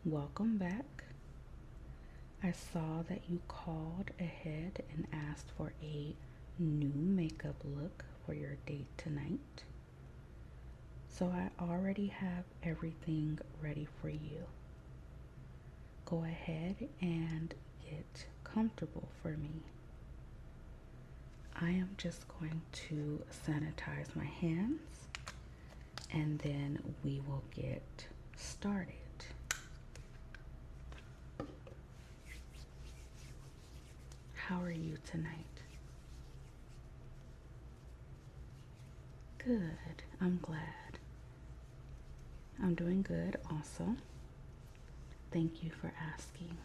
Welcome back. I saw that you called ahead and asked for a new makeup look for your date tonight. So I already have everything ready for you. Go ahead and get comfortable for me. I am just going to sanitize my hands and then we will get started. How are you tonight? Good, I'm glad. I'm doing good also. Thank you for asking.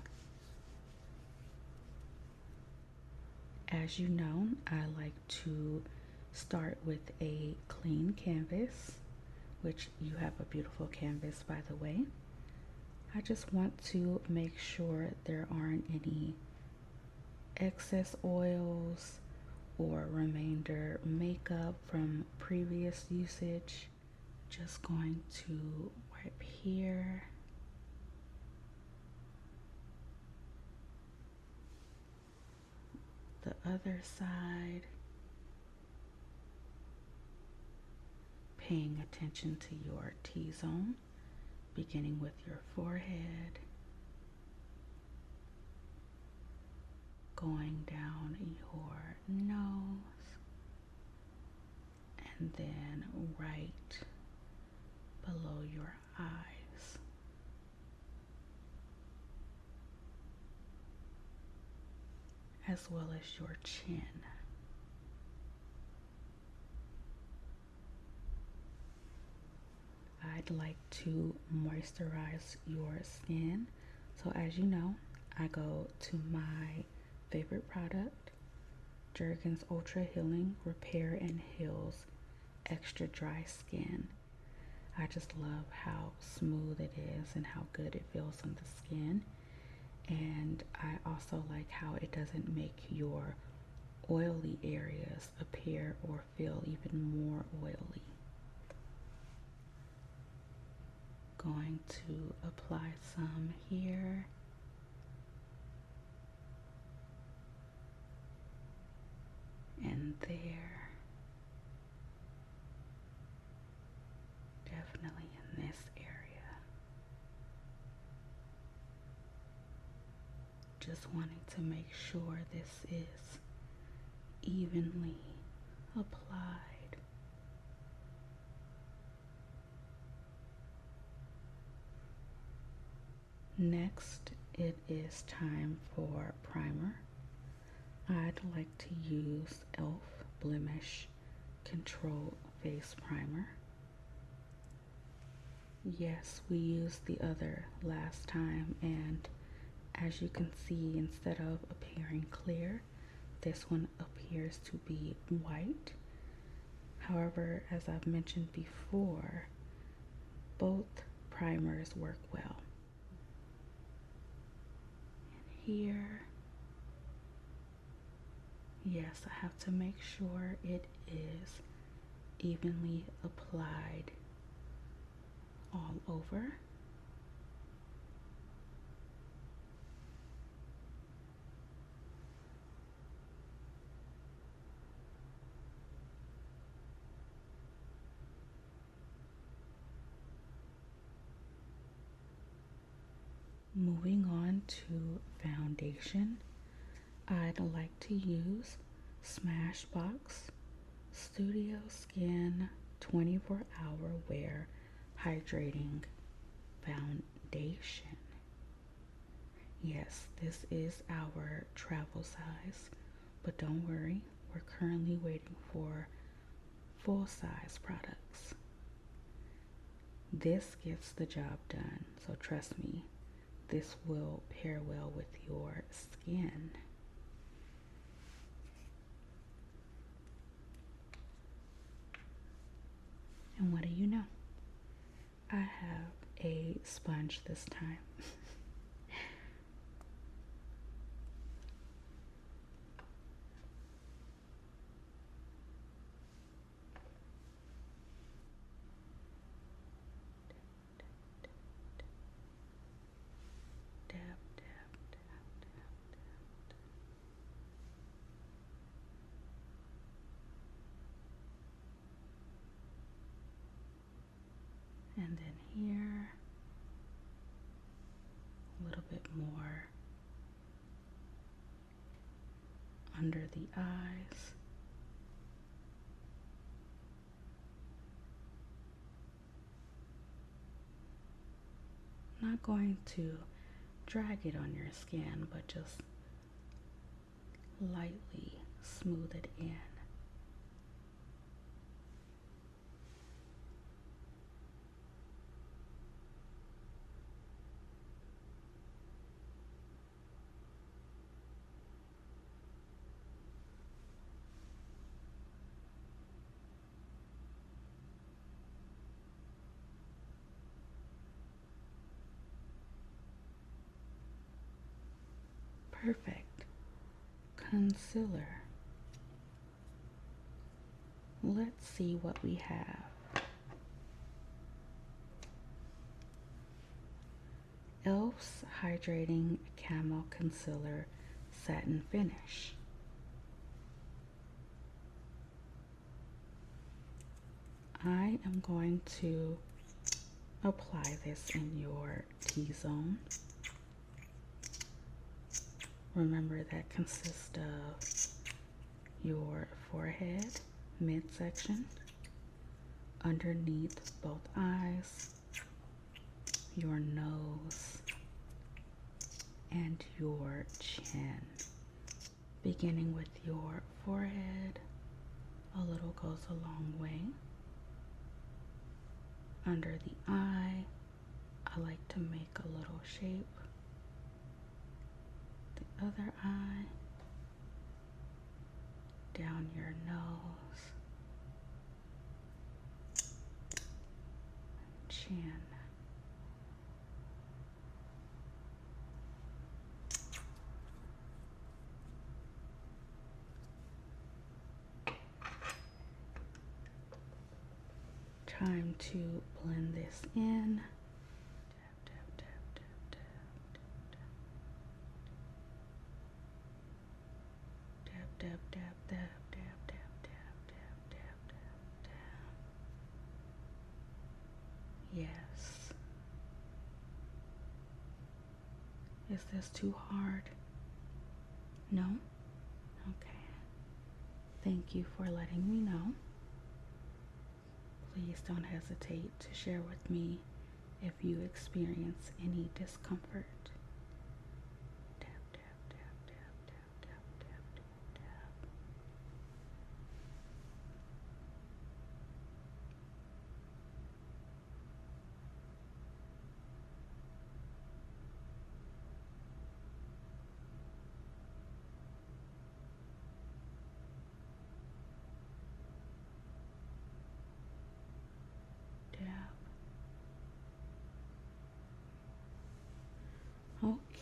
As you know, I like to start with a clean canvas, which you have a beautiful canvas by the way. I just want to make sure there aren't any excess oils or remainder makeup from previous usage. Just going to wipe here. The other side. Paying attention to your T-zone, beginning with your forehead, going down your nose, and then right below your eyes. As well as your chin. I'd like to moisturize your skin. So as you know, I go to my favorite product, Jergens Ultra Healing Repair and Heals Extra Dry Skin. I just love how smooth it is and how good it feels on the skin. And I also like how it doesn't make your oily areas appear or feel even more oily. Going to apply some here. And there. Definitely in this area. Just wanting to make sure this is evenly applied. Next, it is time for primer. I'd like to use e.l.f. Blemish Control Face Primer. Yes, we used the other last time, and as you can see, instead of appearing clear, this one appears to be white. However, as I've mentioned before, both primers work well. And here, yes, I have to make sure it is evenly applied all over. Moving on to foundation, I'd like to use Smashbox Studio Skin 24-hour wear hydrating foundation. Yes, this is our travel size, but don't worry, we're currently waiting for full size products. This gets the job done, so trust me, this will pair well with your skin. And what do you know? I have a sponge this time. here, a little bit more under the eyes. I'm not going to drag it on your skin, but just lightly smooth it in. Perfect. Concealer. Let's see what we have. e.l.f.'s Hydrating Camo Concealer Satin Finish. I am going to apply this in your T-zone. Remember, that consists of your forehead, midsection, underneath both eyes, your nose, and your chin. Beginning with your forehead, a little goes a long way. Under the eye, I like to make a little shape. The other eye, down your nose, chin. Time to blend this in. Dab, dab, dab, dab, dab, dab, dab, dab, dab, dab. Yes. Is this too hard? No? Okay. Thank you for letting me know. Please don't hesitate to share with me if you experience any discomfort. Dab, dab, dab, dab, dab, dab, dab, dab, dab.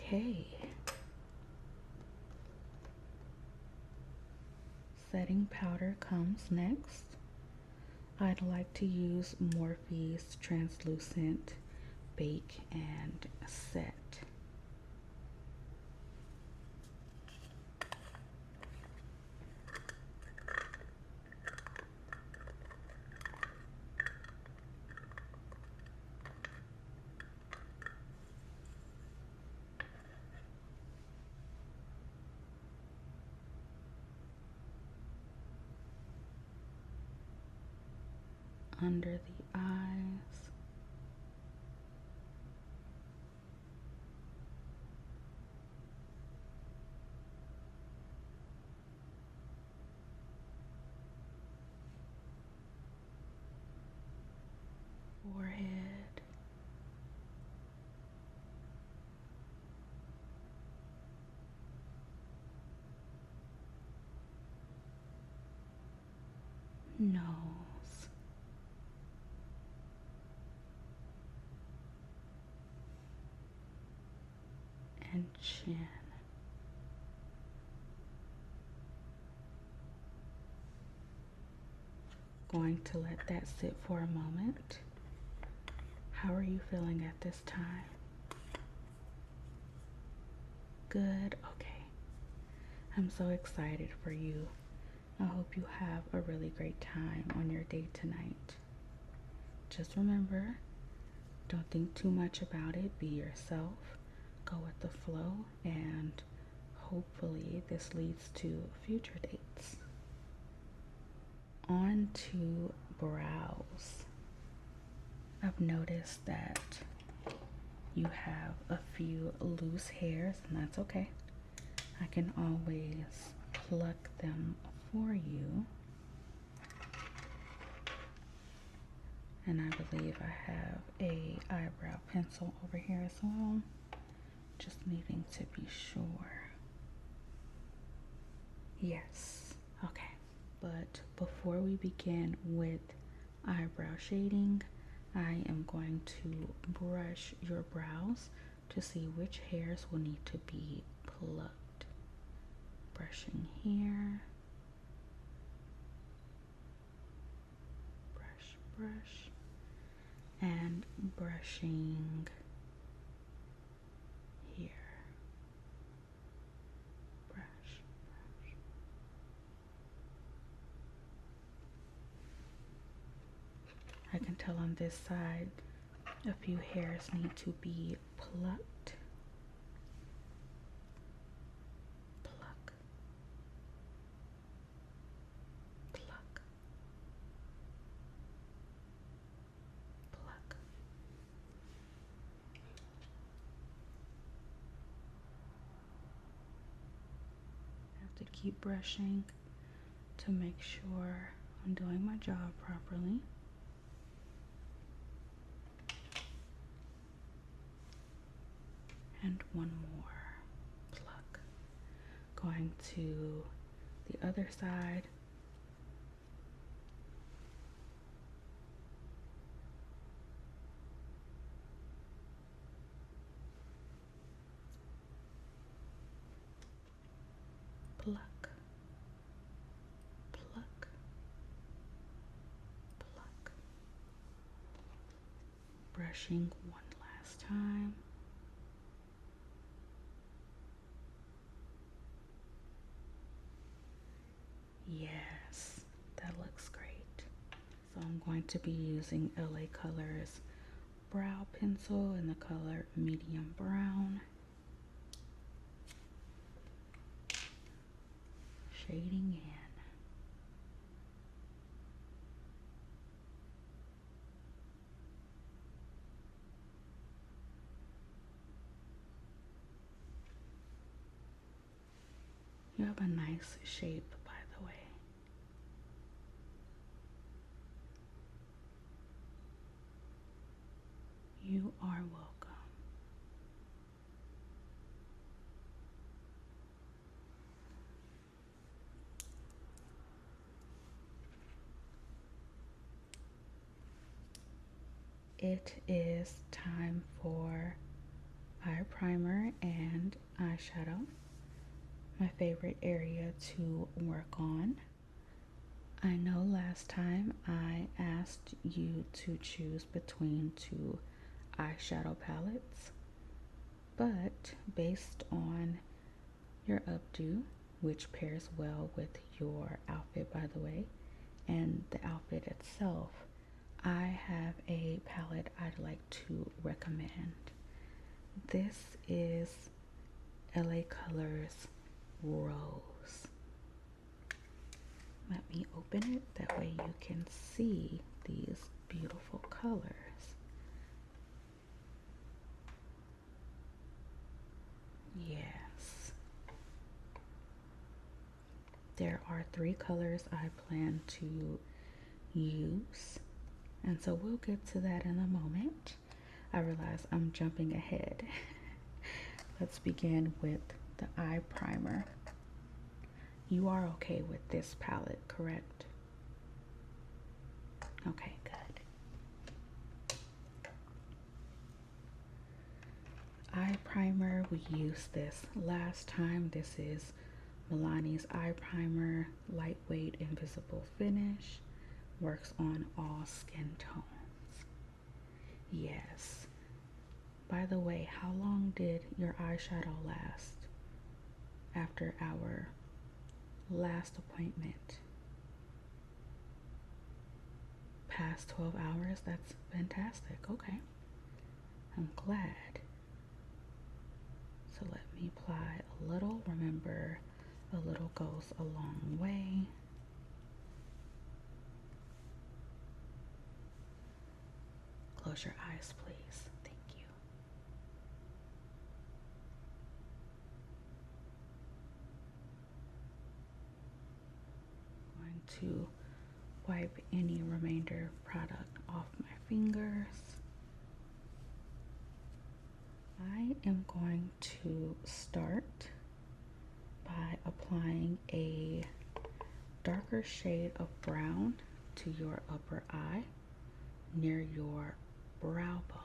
Okay. Setting powder comes next. I'd like to use Morphe's Translucent Bake and Set. Under the eyes, forehead, nose, and chin. Going to let that sit for a moment. How are you feeling at this time? Good? Okay. I'm so excited for you. I hope you have a really great time on your date tonight. Just remember Don't think too much about it. Be yourself. Go with the flow, and hopefully this leads to future dates. On to brows. I've noticed that you have a few loose hairs, and that's okay. I can always pluck them for you. And I believe I have a eyebrow pencil over here as well. Just needing to be sure. Yes, okay. But before we begin with eyebrow shading, I am going to brush your brows to see which hairs will need to be plucked. Brushing here. Brush, brush. And brushing here. Brush, brush. I can tell on this side a few hairs need to be plucked. Pluck. Pluck. Pluck. I have to keep brushing to make sure I'm doing my job properly. And one more pluck. Going to the other side. Pluck. Pluck. Pluck. Brushing one last time. Yes, that looks great. So I'm going to be using LA Colors brow pencil in the color medium brown. Shading in. You have a nice shape, by the way. You are welcome. It is time for eye primer and eyeshadow. My favorite area to work on. I know last time I asked you to choose between two eyeshadow palettes, but based on your updo, which pairs well with your outfit, by the way, and the outfit itself, I have a palette I'd like to recommend. This is LA Colors Rose. Let me open it, that way you can see these beautiful colors. Yes. There are 3 colors I plan to use, and so we'll get to that in a moment. I realize I'm jumping ahead. Let's begin with the eye primer. You are okay with this palette, correct? Okay, good. Eye primer, we used this last time. This is Milani's eye primer, lightweight, invisible finish. Works on all skin tones. Yes. By the way, how long did your eyeshadow last after our last appointment? Past 12 hours? That's fantastic. Okay. remember a little goes a long way. Close your eyes, please. Thank you. I'm going to wipe any remainder product off my fingers. I am going to start by applying a darker shade of brown to your upper eye near your brow bone.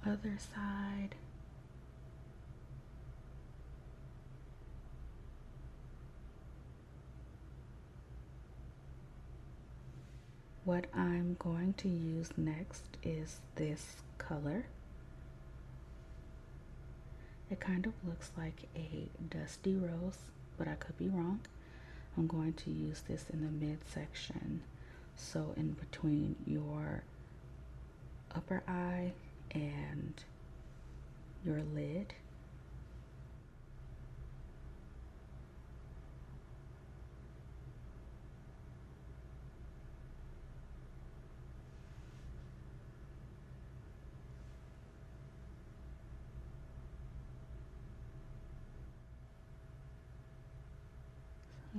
Other side. What I'm going to use next is this color. It kind of looks like a dusty rose, but I could be wrong. I'm going to use this in the midsection, so in between your upper eye and your lid.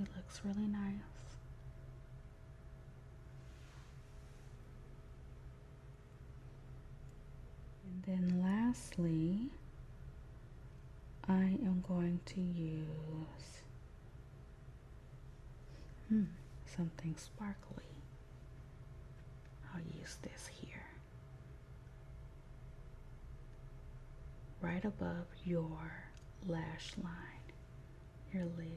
It looks really nice. And then lastly, I am going to use something sparkly. I'll use this here. Right above your lash line, your lid.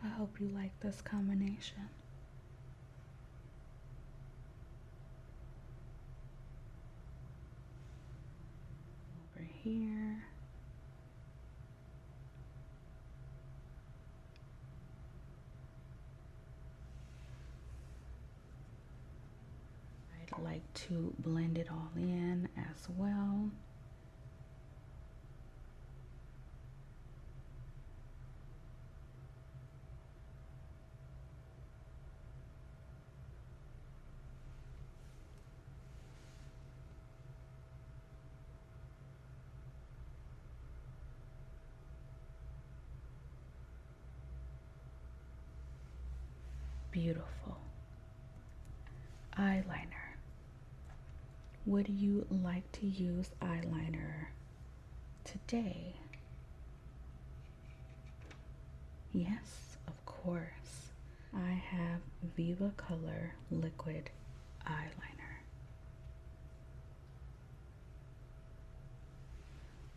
I hope you like this combination. Over here. I'd like to blend it all in as well. Beautiful. Eyeliner. Would you like to use eyeliner today? Yes, of course. I have Viva Color Liquid Eyeliner.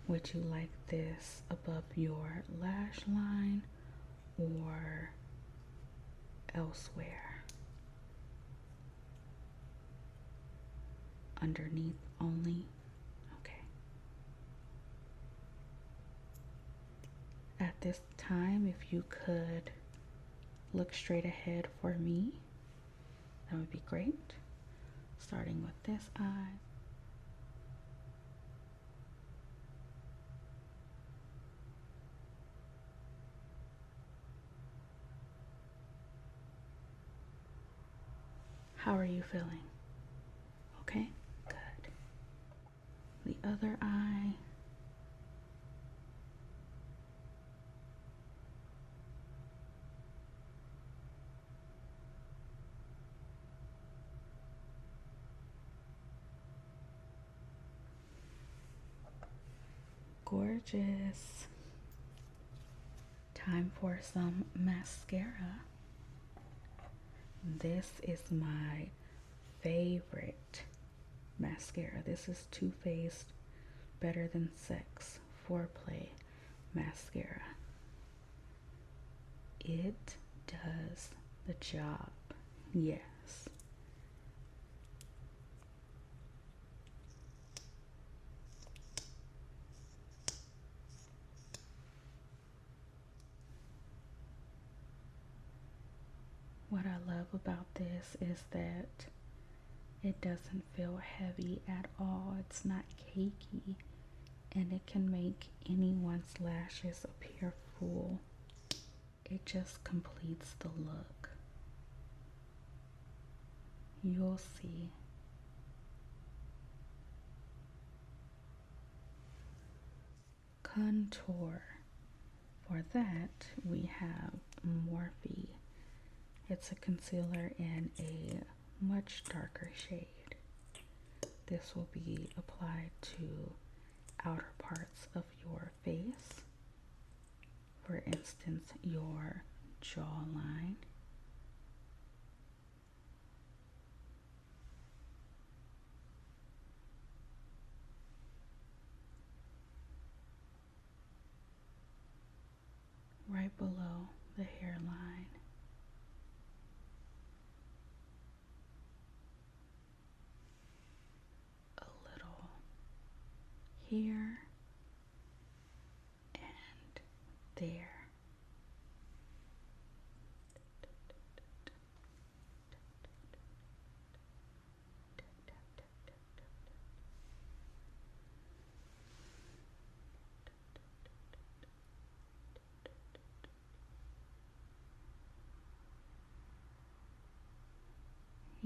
Would you like this above your lash line or elsewhere? Underneath only? Okay. At this time, if you could look straight ahead for me, that would be great. Starting with this eye. How are you feeling? Okay, good. The other eye. Gorgeous. Time for some mascara. This is my favorite mascara. This is Too Faced Better Than Sex Foreplay mascara. It does the job. Yes. What I love about this is that it doesn't feel heavy at all. It's not cakey, and it can make anyone's lashes appear full. It just completes the look. You'll see. Contour. For that, we have Morphe. It's a concealer in a much darker shade. This will be applied to outer parts of your face. For instance, your jawline. Right below the hairline. A little here and there.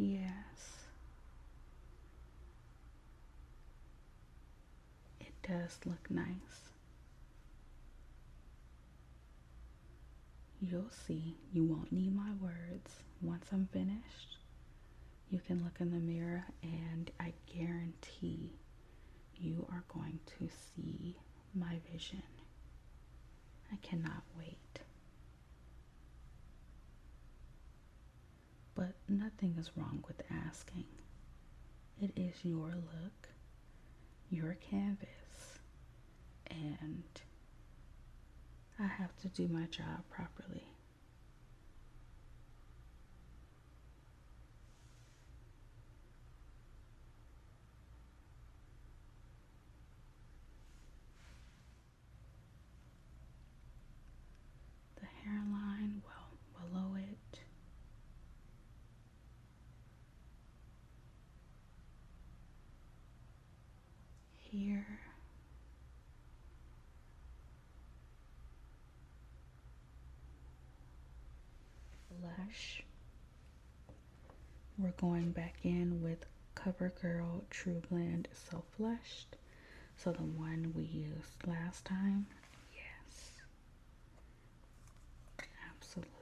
Yes, it does look nice. You'll see. You won't need my words. Once I'm finished, you can look in the mirror and I guarantee you are going to see my vision. I cannot wait. But nothing is wrong with asking. It is your look, your canvas, and I have to do my job properly. The hairline, well, below it. Here. Blush. We're going back in with CoverGirl True Blend So Flushed. So the one we used last time. Yes. Absolutely.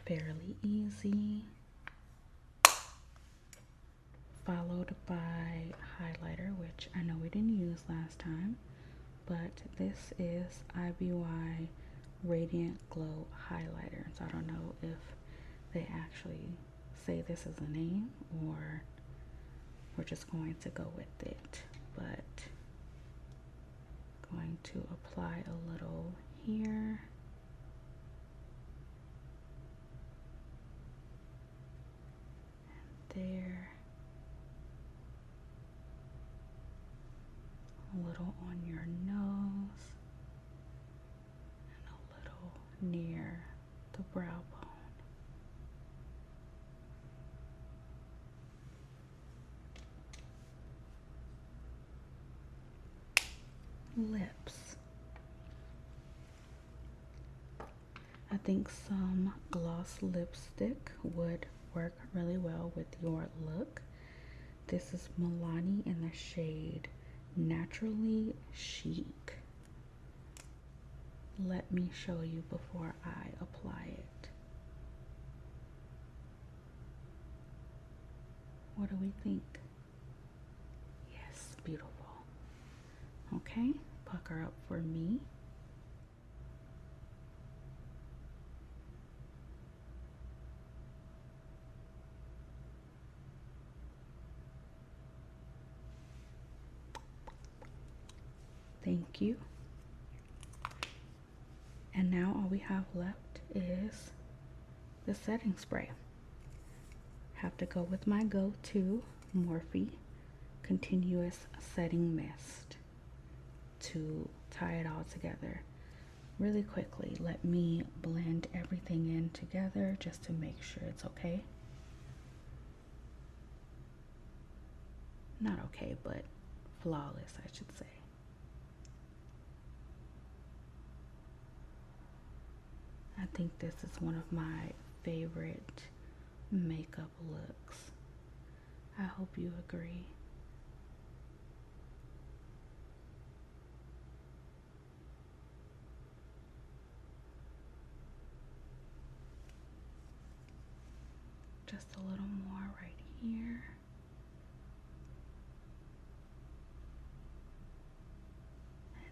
Fairly easy. Followed by highlighter, which I know we didn't use last time, but this is IBY Radiant Glow Highlighter. So I don't know if they actually say this is a name or we're just going to go with it, but going to apply a little here. There, a little on your nose, and a little near the brow bone. Lips. I think some gloss lipstick would work really well with your look. This is Milani in the shade Naturally Chic. Let me show you before I apply it. What do we think? Yes, beautiful. Okay, pucker up for me. Thank you. And now all we have left is the setting spray. Have to go with my go-to Morphe Continuous Setting Mist to tie it all together. Really quickly, let me blend everything in together just to make sure it's okay. Not okay, but flawless, I should say. I think this is one of my favorite makeup looks. I hope you agree. Just a little more right here.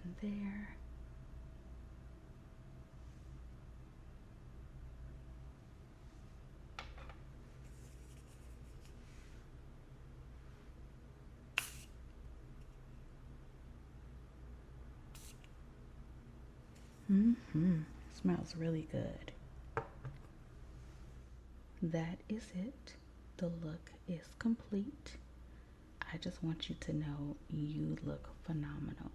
And there. Smells really good. That is it. The look is complete. I just want you to know you look phenomenal.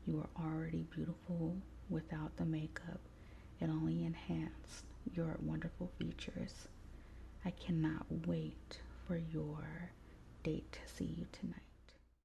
You are already beautiful without the makeup. It only enhanced your wonderful features. I cannot wait for your date to see you tonight.